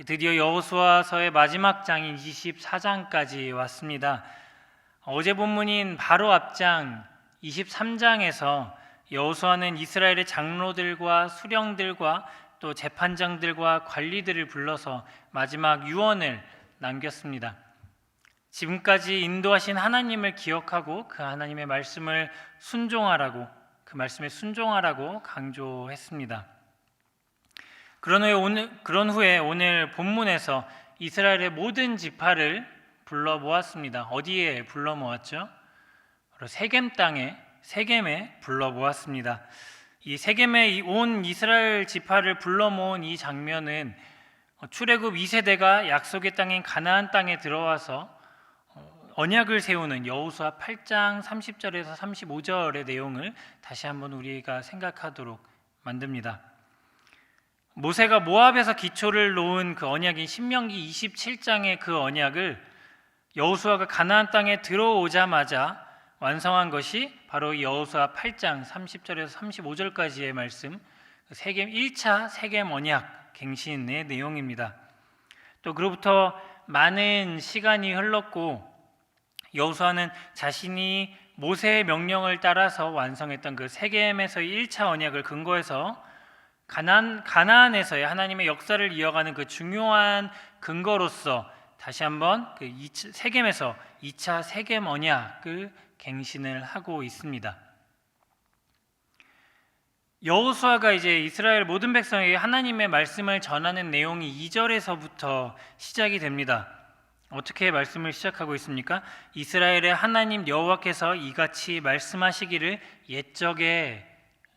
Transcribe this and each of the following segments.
드디어 여호수아서의 마지막 장인 24장까지 왔습니다. 어제 본문인 바로 앞장 23장에서 여호수아는 이스라엘의 장로들과 수령들과 또 재판장들과 관리들을 불러서 마지막 유언을 남겼습니다. 지금까지 인도하신 하나님을 기억하고 그 하나님의 말씀을 순종하라고, 그 말씀에 순종하라고 강조했습니다. 그런 후에 오늘 본문에서 이스라엘의 모든 지파를 불러 모았습니다. 어디에 불러 모았죠? 바로 세겜 땅에, 세겜에 불러 모았습니다. 이 세겜에 온 이스라엘 지파를 불러 모은 이 장면은 출애굽 2세대가 약속의 땅인 가나안 땅에 들어와서 언약을 세우는 여호수아 8장 30절에서 35절의 내용을 다시 한번 우리가 생각하도록 만듭니다. 모세가 모압에서 기초를 놓은 그 언약인 신명기 27장의 그 언약을 여호수아가 가나안 땅에 들어오자마자 완성한 것이 바로 여호수아 8장 30절에서 35절까지의 말씀, 세겜 1차 세겜 언약 갱신의 내용입니다. 또 그로부터 많은 시간이 흘렀고 여호수아는 자신이 모세의 명령을 따라서 완성했던 그 세겜에서의 1차 언약을 근거해서 가나안에서의 하나님의 역사를 이어가는 그 중요한 근거로서 다시 한번 그 세겜에서 2차 세겜 언약을 갱신을 하고 있습니다. 여호수아가 이제 이스라엘 모든 백성에게 하나님의 말씀을 전하는 내용이 2절에서부터 시작이 됩니다. 어떻게 말씀을 시작하고 있습니까? 이스라엘의 하나님 여호와께서 이같이 말씀하시기를 옛적에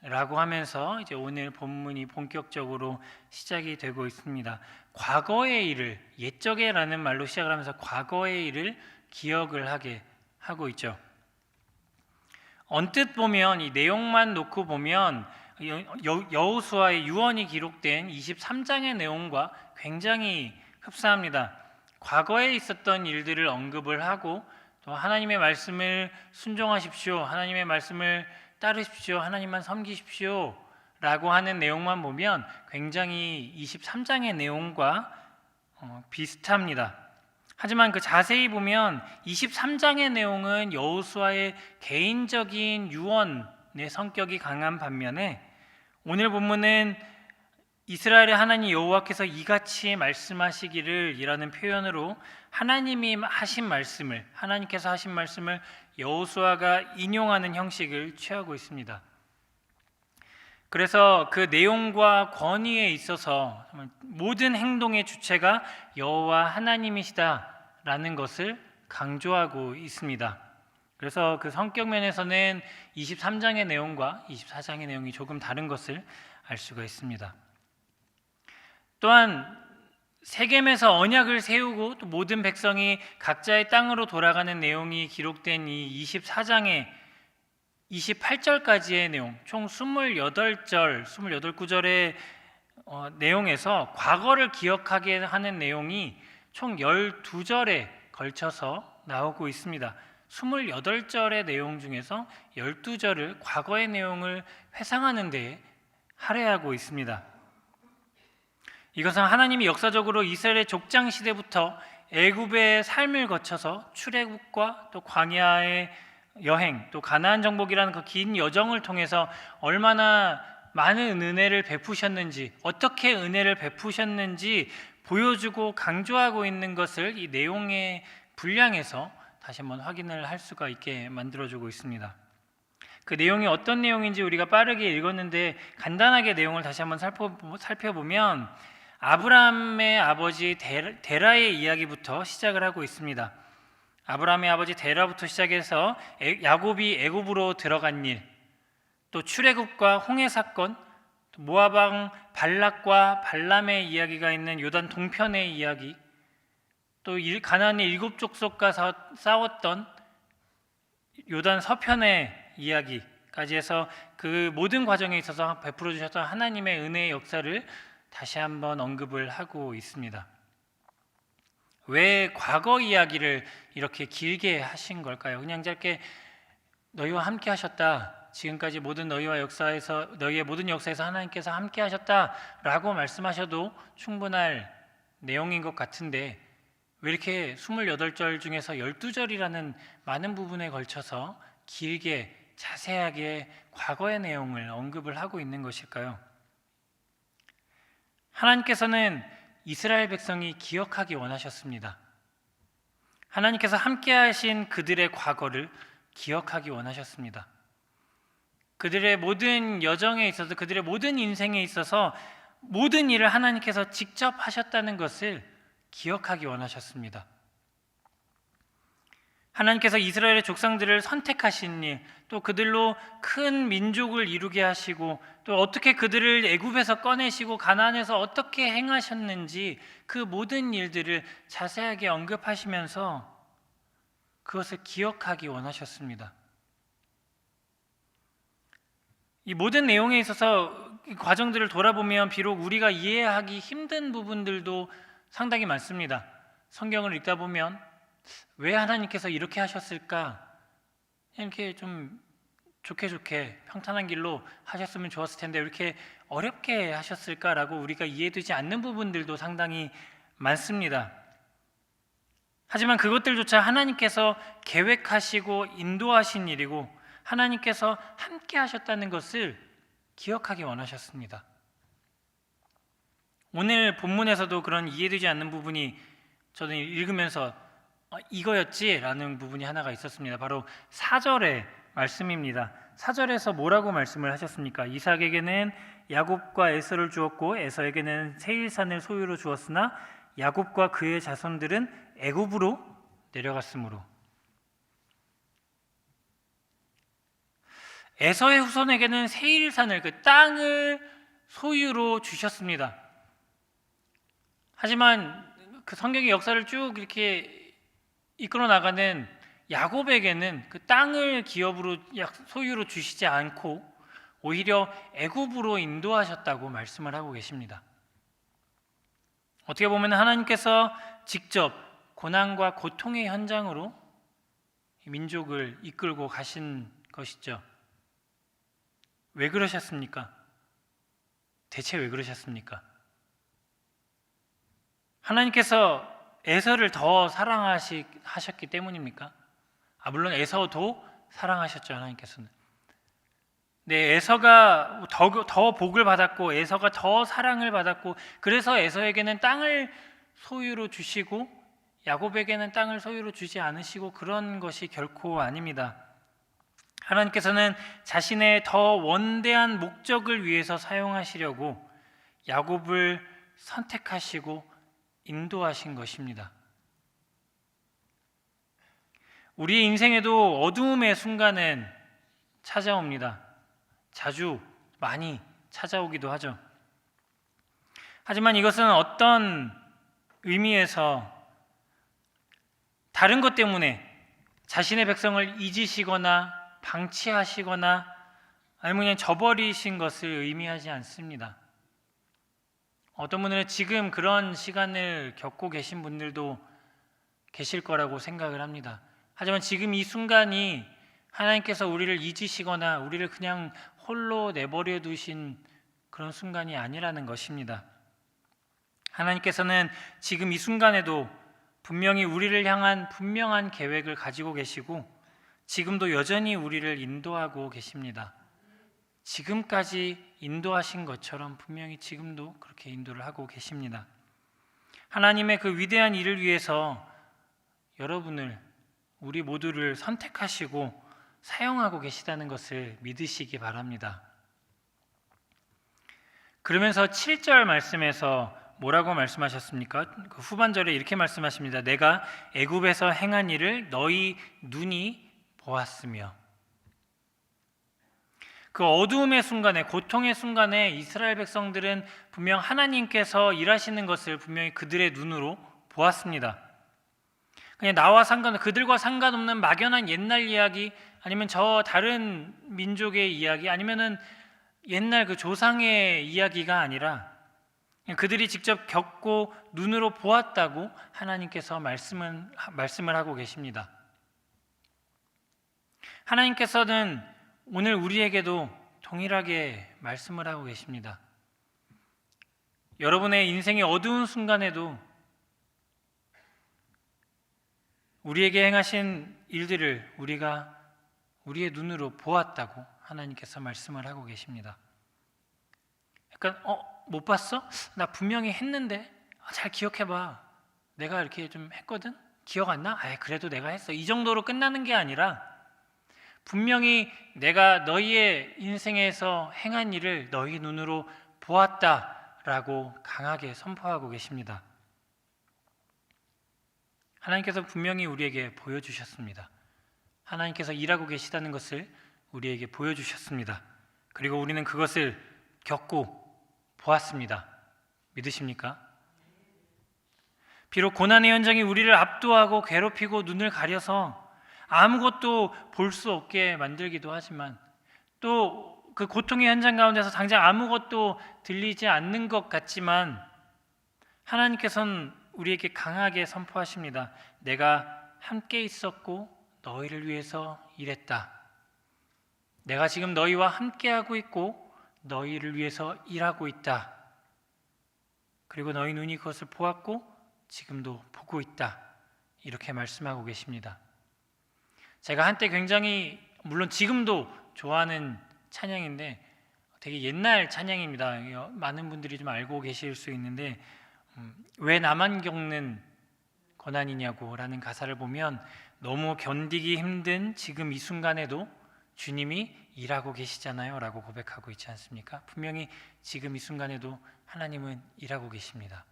라고 하면서 이제 오늘 본문이 본격적으로 시작이 되고 있습니다. 과거의 일을, 옛적에라는 말로 시작을 하면서 과거의 일을 기억을 하게 하고 있죠. 언뜻 보면 이 내용만 놓고 보면 여호수아의 유언이 기록된 23장의 내용과 굉장히 흡사합니다. 과거에 있었던 일들을 언급을 하고 또 하나님의 말씀을 순종하십시오, 하나님의 말씀을 따르십시오, 하나님만 섬기십시오 라고 하는 내용만 보면 굉장히 23장의 내용과 비슷합니다. 하지만 그 자세히 보면 23장의 내용은 여호수아의 개인적인 유언의 성격이 강한 반면에 오늘 본문은 이스라엘의 하나님 여호와께서 이같이 말씀하시기를 이라는 표현으로 하나님께서 하신 말씀을 여호수아가 인용하는 형식을 취하고 있습니다. 그래서 그 내용과 권위에 있어서 모든 행동의 주체가 여호와 하나님이시다라는 것을 강조하고 있습니다. 그래서 그 성격 면에서는 23장의 내용과 24장의 내용이 조금 다른 것을 알 수가 있습니다. 또한 세겜에서 언약을 세우고 또 모든 백성이 각자의 땅으로 돌아가는 내용이 기록된 이 24장의 28절까지의 내용, 총 28절, 28구절의 내용에서 과거를 기억하게 하는 내용이 총 12절에 걸쳐서 나오고 있습니다. 28절의 내용 중에서 12절을 과거의 내용을 회상하는 데 할애하고 있습니다. 이것은 하나님이 역사적으로 이스라엘의 족장 시대부터 애굽의 삶을 거쳐서 출애굽과 또 광야의 여행, 또 가나안 정복이라는 그 긴 여정을 통해서 얼마나 많은 은혜를 베푸셨는지, 어떻게 은혜를 베푸셨는지 보여주고 강조하고 있는 것을 이 내용의 분량에서 다시 한번 확인을 할 수가 있게 만들어주고 있습니다. 그 내용이 어떤 내용인지 우리가 빠르게 읽었는데 간단하게 내용을 다시 한번 살펴보면 아브라함의 아버지 데라의 이야기부터 시작을 하고 있습니다. 아브라함의 아버지 데라부터 시작해서 야곱이 애굽으로 들어간 일, 또 출애굽과 홍해 사건, 또 모압 왕 발락과 발람의 이야기가 있는 요단 동편의 이야기, 또 가나안의 7족속과 싸웠던 요단 서편의 이야기까지 해서 그 모든 과정에 있어서 베풀어 주셨던 하나님의 은혜의 역사를 다시 한번 언급을 하고 있습니다. 왜 과거 이야기를 이렇게 길게 하신 걸까요? 그냥 짧게 너희와 함께 하셨다, 지금까지 너희의 모든 역사에서 하나님께서 함께 하셨다라고 말씀하셔도 충분할 내용인 것 같은데 왜 이렇게 28절 중에서 12절이라는 많은 부분에 걸쳐서 길게 자세하게 과거의 내용을 언급을 하고 있는 것일까요? 하나님께서는 이스라엘 백성이 기억하기 원하셨습니다. 하나님께서 함께 하신 그들의 과거를 기억하기 원하셨습니다. 그들의 모든 여정에 있어서, 그들의 모든 인생에 있어서 모든 일을 하나님께서 직접 하셨다는 것을 기억하기 원하셨습니다. 하나님께서 이스라엘의 족상들을 선택하신 일, 또 그들로 큰 민족을 이루게 하시고, 또 어떻게 그들을 애굽에서 꺼내시고 가나안에서 어떻게 행하셨는지 그 모든 일들을 자세하게 언급하시면서 그것을 기억하기 원하셨습니다. 이 모든 내용에 있어서 이 과정들을 돌아보면 비록 우리가 이해하기 힘든 부분들도 상당히 많습니다. 성경을 읽다 보면 왜 하나님께서 이렇게 하셨을까? 이렇게 좀 좋게 평탄한 길로 하셨으면 좋았을 텐데 왜 이렇게 어렵게 하셨을까라고 우리가 이해되지 않는 부분들도 상당히 많습니다. 하지만 그것들조차 하나님께서 계획하시고 인도하신 일이고 하나님께서 함께 하셨다는 것을 기억하기 원하셨습니다. 오늘 본문에서도 그런 이해되지 않는 부분이 저는 읽으면서 이거였지라는 부분이 하나가 있었습니다. 바로 4절의 말씀입니다. 4절에서 뭐라고 말씀을 하셨습니까? 이삭에게는 야곱과 에서를 주었고 에서에게는 세일산을 소유로 주었으나 야곱과 그의 자손들은 애굽으로 내려갔으므로. 에서의 후손에게는 세일산을, 그 땅을 소유로 주셨습니다. 하지만 그 성경의 역사를 쭉 이렇게 이끌어 나가는 야곱에게는 그 땅을 기업으로 소유로 주시지 않고 오히려 애굽으로 인도하셨다고 말씀을 하고 계십니다. 어떻게 보면 하나님께서 직접 고난과 고통의 현장으로 민족을 이끌고 가신 것이죠. 왜 그러셨습니까? 대체 왜 그러셨습니까? 하나님께서 에서를 더 사랑하셨기 때문입니까? 물론 에서도 사랑하셨죠, 하나님께서는. 네, 에서가 더 복을 받았고 에서가 더 사랑을 받았고 그래서 에서에게는 땅을 소유로 주시고 야곱에게는 땅을 소유로 주지 않으시고 그런 것이 결코 아닙니다. 하나님께서는 자신의 더 원대한 목적을 위해서 사용하시려고 야곱을 선택하시고 인도하신 것입니다. 우리의 인생에도 어두움의 순간은 찾아옵니다. 자주 많이 찾아오기도 하죠. 하지만 이것은 어떤 의미에서 다른 것 때문에 자신의 백성을 잊으시거나 방치하시거나 아니면 그냥 저버리신 것을 의미하지 않습니다. 어떤 분들은 지금 그런 시간을 겪고 계신 분들도 계실 거라고 생각을 합니다. 하지만 지금 이 순간이 하나님께서 우리를 잊으시거나 우리를 그냥 홀로 내버려 두신 그런 순간이 아니라는 것입니다. 하나님께서는 지금 이 순간에도 분명히 우리를 향한 분명한 계획을 가지고 계시고 지금도 여전히 우리를 인도하고 계십니다. 지금까지 인도하신 것처럼 분명히 지금도 그렇게 인도를 하고 계십니다. 하나님의 그 위대한 일을 위해서 여러분을, 우리 모두를 선택하시고 사용하고 계시다는 것을 믿으시기 바랍니다. 그러면서 7절 말씀에서 뭐라고 말씀하셨습니까? 그 후반절에 이렇게 말씀하십니다. 내가 애굽에서 행한 일을 너희 눈이 보았으며. 그 어두움의 순간에, 고통의 순간에 이스라엘 백성들은 분명 하나님께서 일하시는 것을 분명히 그들의 눈으로 보았습니다. 그냥 그들과 상관없는 막연한 옛날 이야기, 아니면 저 다른 민족의 이야기, 아니면은 옛날 그 조상의 이야기가 아니라 그들이 직접 겪고 눈으로 보았다고 하나님께서 말씀을 하고 계십니다. 하나님께서는 오늘 우리에게도 동일하게 말씀을 하고 계십니다. 여러분의 인생의 어두운 순간에도 우리에게 행하신 일들을 우리가 우리의 눈으로 보았다고 하나님께서 말씀을 하고 계십니다. 약간 못 봤어? 나 분명히 했는데 잘 기억해봐. 내가 이렇게 좀 했거든? 기억 안 나? 그래도 내가 했어. 이 정도로 끝나는 게 아니라 분명히 내가 너희의 인생에서 행한 일을 너희 눈으로 보았다라고 강하게 선포하고 계십니다. 하나님께서 분명히 우리에게 보여주셨습니다. 하나님께서 일하고 계시다는 것을 우리에게 보여주셨습니다. 그리고 우리는 그것을 겪고 보았습니다. 믿으십니까? 비록 고난의 현장이 우리를 압도하고 괴롭히고 눈을 가려서 아무것도 볼 수 없게 만들기도 하지만 또 그 고통의 현장 가운데서 당장 아무것도 들리지 않는 것 같지만 하나님께서는 우리에게 강하게 선포하십니다. 내가 함께 있었고 너희를 위해서 일했다. 내가 지금 너희와 함께하고 있고 너희를 위해서 일하고 있다. 그리고 너희 눈이 그것을 보았고 지금도 보고 있다. 이렇게 말씀하고 계십니다. 제가 한때 굉장히, 물론 지금도 좋아하는 찬양인데 되게 옛날 찬양입니다. 많은 분들이 좀 알고 계실 수 있는데 왜 나만 겪는 고난이냐고 라는 가사를 보면 너무 견디기 힘든 지금 이 순간에도 주님이 일하고 계시잖아요 라고 고백하고 있지 않습니까? 분명히 지금 이 순간에도 하나님은 일하고 계십니다.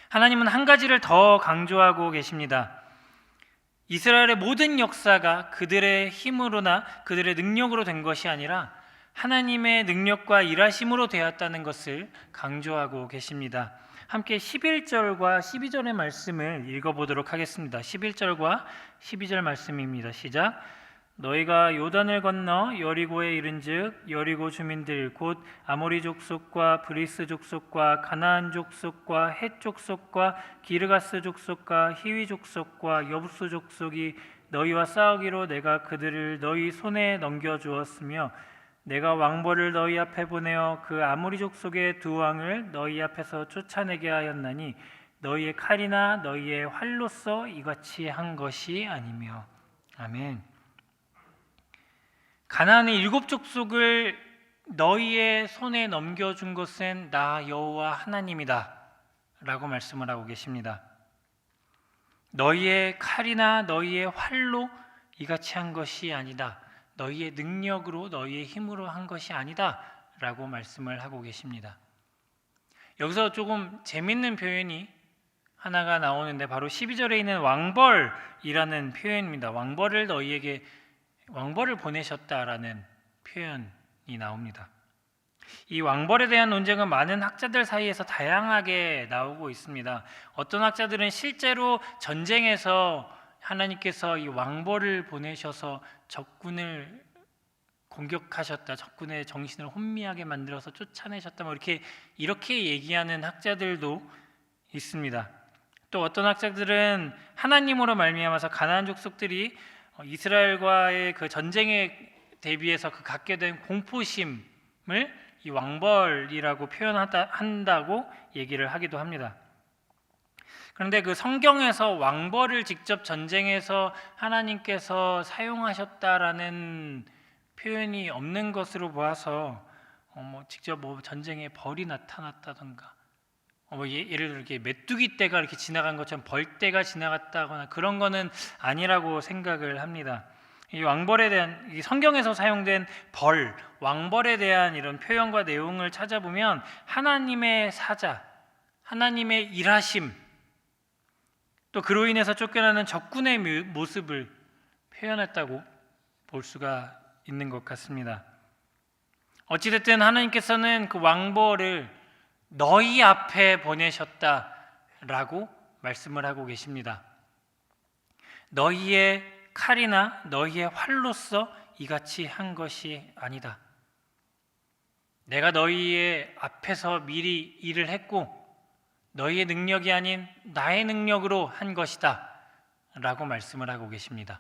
하나님은 한 가지를 더 강조하고 계십니다. 이스라엘의 모든 역사가 그들의 힘으로나 그들의 능력으로 된 것이 아니라 하나님의 능력과 일하심으로 되었다는 것을 강조하고 계십니다. 함께 11절과 12절의 말씀을 읽어보도록 하겠습니다. 11절과 12절 말씀입니다. 시작. 너희가 요단을 건너 여리고에 이른즉 여리고 주민들 곧 아모리 족속과 브리스 족속과 가나안 족속과 헷 족속과 기르가스 족속과 히위 족속과 여부스 족속이 너희와 싸우기로 내가 그들을 너희 손에 넘겨주었으며 내가 왕벌을 너희 앞에 보내어 그 아모리 족속의 두 왕을 너희 앞에서 쫓아내게 하였나니 너희의 칼이나 너희의 활로써 이같이 한 것이 아니며. 아멘. 가나안의 7 족속을 너희의 손에 넘겨준 것은 나 여호와 하나님이다 라고 말씀을 하고 계십니다. 너희의 칼이나 너희의 활로 이같이 한 것이 아니다. 너희의 능력으로 너희의 힘으로 한 것이 아니다 라고 말씀을 하고 계십니다. 여기서 조금 재밌는 표현이 하나가 나오는데 바로 12절에 있는 왕벌이라는 표현입니다. 왕벌을 보내셨다라는 표현이 나옵니다. 이 왕벌에 대한 논쟁은 많은 학자들 사이에서 다양하게 나오고 있습니다. 어떤 학자들은 실제로 전쟁에서 하나님께서 이 왕벌을 보내셔서 적군을 공격하셨다, 적군의 정신을 혼미하게 만들어서 쫓아내셨다, 이렇게 얘기하는 학자들도 있습니다. 또 어떤 학자들은 하나님으로 말미암아서 가나안 족속들이 이스라엘과의 그 전쟁에 대비해서 그 갖게 된 공포심을 이 왕벌이라고 표현한다고 얘기를 하기도 합니다. 그런데 그 성경에서 왕벌을 직접 전쟁에서 하나님께서 사용하셨다라는 표현이 없는 것으로 보아서 직접 전쟁에 벌이 나타났다던가 예를 들어 이렇게 메뚜기 떼가 이렇게 지나간 것처럼 벌떼가 지나갔다거나 그런 거는 아니라고 생각을 합니다. 이 왕벌에 대한 이 성경에서 사용된 왕벌에 대한 이런 표현과 내용을 찾아보면 하나님의 사자, 하나님의 일하심, 또 그로 인해서 쫓겨나는 적군의 모습을 표현했다고 볼 수가 있는 것 같습니다. 어찌됐든 하나님께서는 그 왕벌을 너희 앞에 보내셨다라고 말씀을 하고 계십니다. 너희의 칼이나 너희의 활로써 이같이 한 것이 아니다. 내가 너희의 앞에서 미리 일을 했고 너희의 능력이 아닌 나의 능력으로 한 것이다 라고 말씀을 하고 계십니다.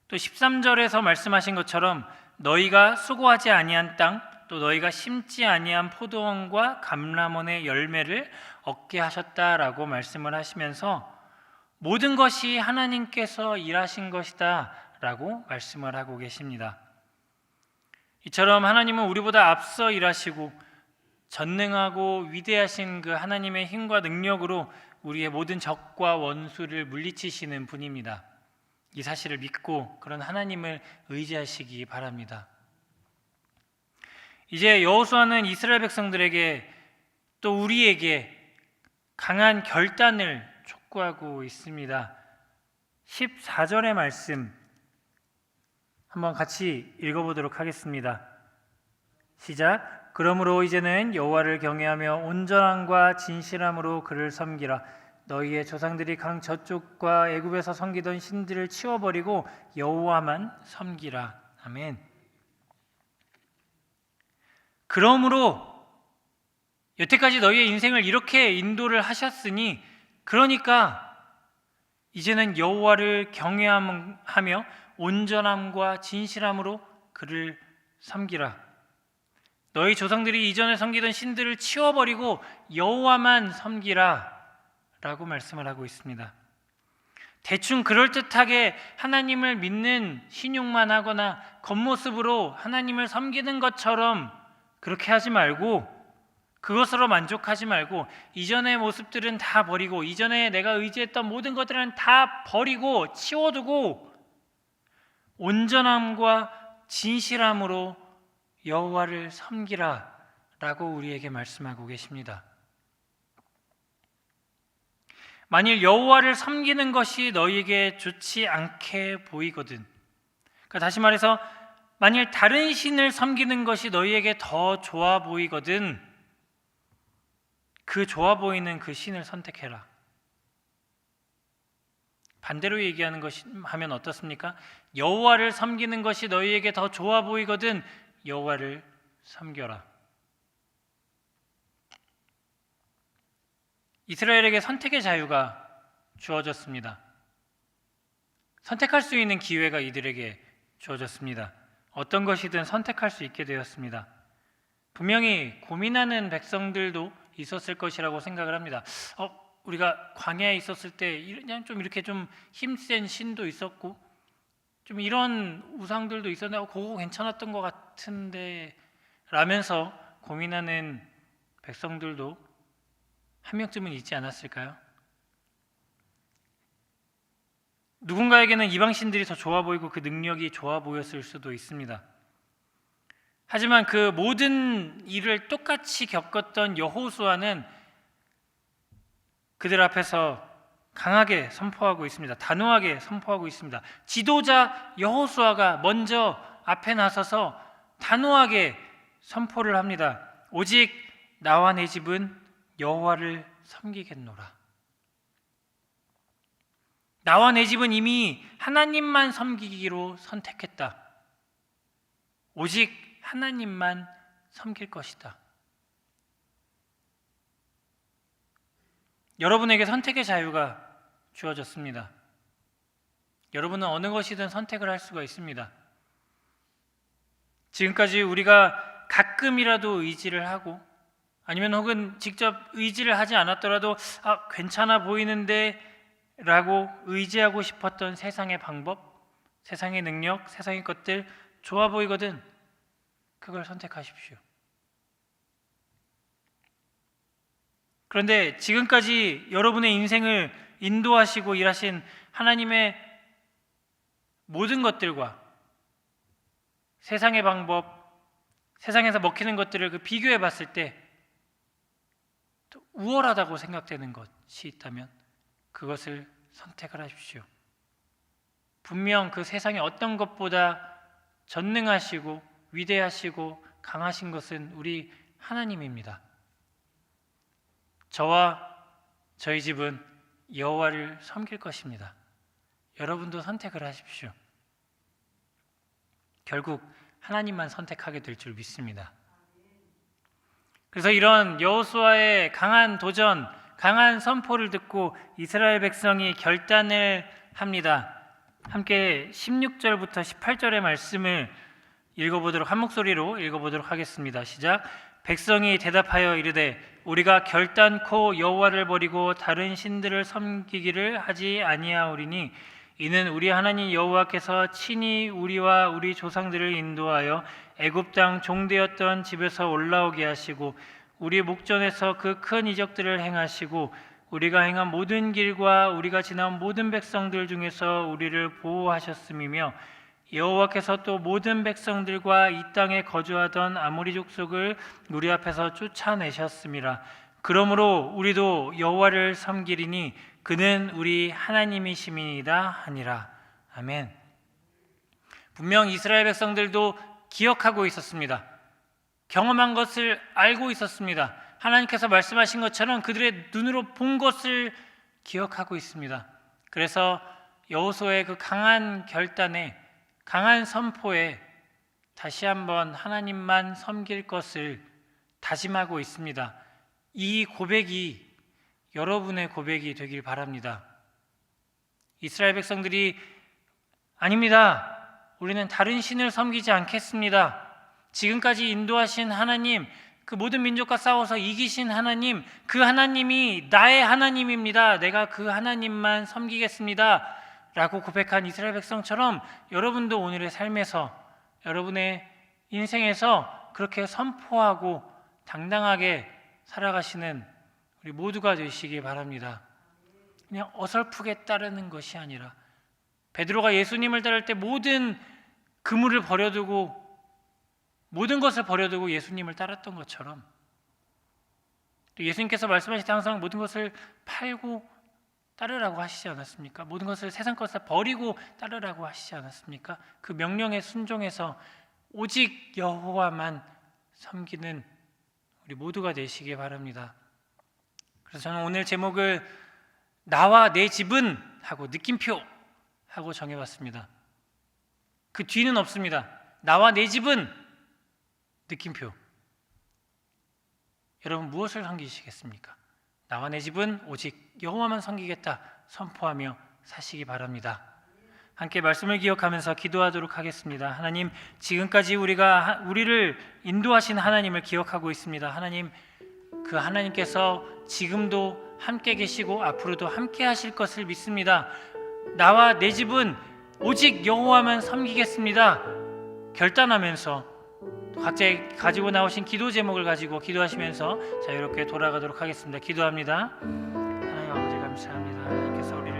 또 13절에서 말씀하신 것처럼 너희가 수고하지 아니한 땅 또 너희가 심지 아니한 포도원과 감람원의 열매를 얻게 하셨다라고 말씀을 하시면서 모든 것이 하나님께서 일하신 것이다 라고 말씀을 하고 계십니다. 이처럼 하나님은 우리보다 앞서 일하시고 전능하고 위대하신 그 하나님의 힘과 능력으로 우리의 모든 적과 원수를 물리치시는 분입니다. 이 사실을 믿고 그런 하나님을 의지하시기 바랍니다. 이제 여호수아는 이스라엘 백성들에게 또 우리에게 강한 결단을 촉구하고 있습니다. 14절의 말씀 한번 같이 읽어보도록 하겠습니다. 시작. 그러므로 이제는 여호와를 경외하며 온전함과 진실함으로 그를 섬기라. 너희의 조상들이 강 저쪽과 애굽에서 섬기던 신들을 치워버리고 여호와만 섬기라. 아멘. 그러므로 여태까지 너희의 인생을 이렇게 인도를 하셨으니 그러니까 이제는 여호와를 경외하며 온전함과 진실함으로 그를 섬기라. 너희 조상들이 이전에 섬기던 신들을 치워버리고 여호와만 섬기라 라고 말씀을 하고 있습니다. 대충 그럴듯하게 하나님을 믿는 신용만 하거나 겉모습으로 하나님을 섬기는 것처럼 그렇게 하지 말고, 그것으로 만족하지 말고 이전의 모습들은 다 버리고 이전에 내가 의지했던 모든 것들은 다 버리고 치워두고 온전함과 진실함으로 여호와를 섬기라 라고 우리에게 말씀하고 계십니다. 만일 여호와를 섬기는 것이 너희에게 좋지 않게 보이거든, 그러니까 다시 말해서 만일 다른 신을 섬기는 것이 너희에게 더 좋아 보이거든, 그 좋아 보이는 그 신을 선택해라. 반대로 얘기하는 것이 하면 어떻습니까? 여호와를 섬기는 것이 너희에게 더 좋아 보이거든 여호와를 섬겨라. 이스라엘에게 선택의 자유가 주어졌습니다. 선택할 수 있는 기회가 이들에게 주어졌습니다. 어떤 것이든 선택할 수 있게 되었습니다. 분명히 고민하는 백성들도 있었을 것이라고 생각을 합니다. 우리가 광야에 있었을 때 그냥 좀 이렇게 좀 힘센 신도 있었고 좀 이런 우상들도 있었는데 그거 괜찮았던 것 같은데 라면서 고민하는 백성들도 한 명쯤은 있지 않았을까요? 누군가에게는 이방 신들이 더 좋아 보이고 그 능력이 좋아 보였을 수도 있습니다. 하지만 그 모든 일을 똑같이 겪었던 여호수아는 그들 앞에서 강하게 선포하고 있습니다. 단호하게 선포하고 있습니다. 지도자 여호수아가 먼저 앞에 나서서 단호하게 선포를 합니다. 오직 나와 내 집은 여호와를 섬기겠노라. 나와 내 집은 이미 하나님만 섬기기로 선택했다. 오직 하나님만 섬길 것이다. 여러분에게 선택의 자유가 주어졌습니다. 여러분은 어느 것이든 선택을 할 수가 있습니다. 지금까지 우리가 가끔이라도 의지를 하고 아니면 혹은 직접 의지를 하지 않았더라도 괜찮아 보이는데 라고 의지하고 싶었던 세상의 방법, 세상의 능력, 세상의 것들 좋아 보이거든 그걸 선택하십시오. 그런데 지금까지 여러분의 인생을 인도하시고 일하신 하나님의 모든 것들과 세상의 방법, 세상에서 먹히는 것들을 비교해 봤을 때 우월하다고 생각되는 것이 있다면 그것을 선택을 하십시오. 분명 그 세상의 어떤 것보다 전능하시고 위대하시고 강하신 것은 우리 하나님입니다. 저와 저희 집은 여호와를 섬길 것입니다. 여러분도 선택을 하십시오. 결국 하나님만 선택하게 될 줄 믿습니다. 그래서 이런 여호수아의 강한 도전, 강한 선포를 듣고 이스라엘 백성이 결단을 합니다. 함께 16절부터 18절의 말씀을 한 목소리로 읽어보도록 하겠습니다. 시작. 백성이 대답하여 이르되 우리가 결단코 여호와를 버리고 다른 신들을 섬기기를 하지 아니하오리니 이는 우리 하나님 여호와께서 친히 우리와 우리 조상들을 인도하여 애굽 땅 종되었던 집에서 올라오게 하시고 우리 목전에서 그 큰 이적들을 행하시고 우리가 행한 모든 길과 우리가 지나온 모든 백성들 중에서 우리를 보호하셨음이며 여호와께서 또 모든 백성들과 이 땅에 거주하던 아모리 족속을 우리 앞에서 쫓아내셨음이라. 그러므로 우리도 여호와를 섬기리니 그는 우리 하나님이심이니이다 하니라. 아멘. 분명 이스라엘 백성들도 기억하고 있었습니다. 경험한 것을 알고 있었습니다. 하나님께서 말씀하신 것처럼 그들의 눈으로 본 것을 기억하고 있습니다. 그래서 여호수아의 그 강한 결단에, 강한 선포에 다시 한번 하나님만 섬길 것을 다짐하고 있습니다. 이 고백이 여러분의 고백이 되길 바랍니다. 이스라엘 백성들이 아닙니다. 우리는 다른 신을 섬기지 않겠습니다. 지금까지 인도하신 하나님, 그 모든 민족과 싸워서 이기신 하나님, 그 하나님이 나의 하나님입니다. 내가 그 하나님만 섬기겠습니다. 라고 고백한 이스라엘 백성처럼 여러분도 오늘의 삶에서, 여러분의 인생에서 그렇게 선포하고 당당하게 살아가시는 우리 모두가 되시기 바랍니다. 그냥 어설프게 따르는 것이 아니라 베드로가 예수님을 따를 때 모든 그물을 버려두고 모든 것을 버려두고 예수님을 따랐던 것처럼 또 예수님께서 말씀하실 때 항상 모든 것을 팔고 따르라고 하시지 않았습니까? 모든 것을 세상 것을 버리고 따르라고 하시지 않았습니까? 그 명령에 순종해서 오직 여호와만 섬기는 우리 모두가 되시기 바랍니다. 그래서 저는 오늘 제목을 나와 내 집은 하고 느낌표 하고 정해봤습니다. 그 뒤는 없습니다. 나와 내 집은 느낌표. 여러분 무엇을 섬기시겠습니까? 나와 내 집은 오직 여호와만 섬기겠다 선포하며 사시기 바랍니다. 함께 말씀을 기억하면서 기도하도록 하겠습니다. 하나님, 지금까지 우리를 인도하신 하나님을 기억하고 있습니다. 하나님, 그 하나님께서 지금도 함께 계시고 앞으로도 함께 하실 것을 믿습니다. 나와 내 집은 오직 여호와만 섬기겠습니다. 결단하면서 각자 가지고 나오신 기도 제목을 가지고 기도하시면서 자유롭게 돌아가도록 하겠습니다. 기도합니다. 하나님 아버지 감사합니다. 하나님께서 우리를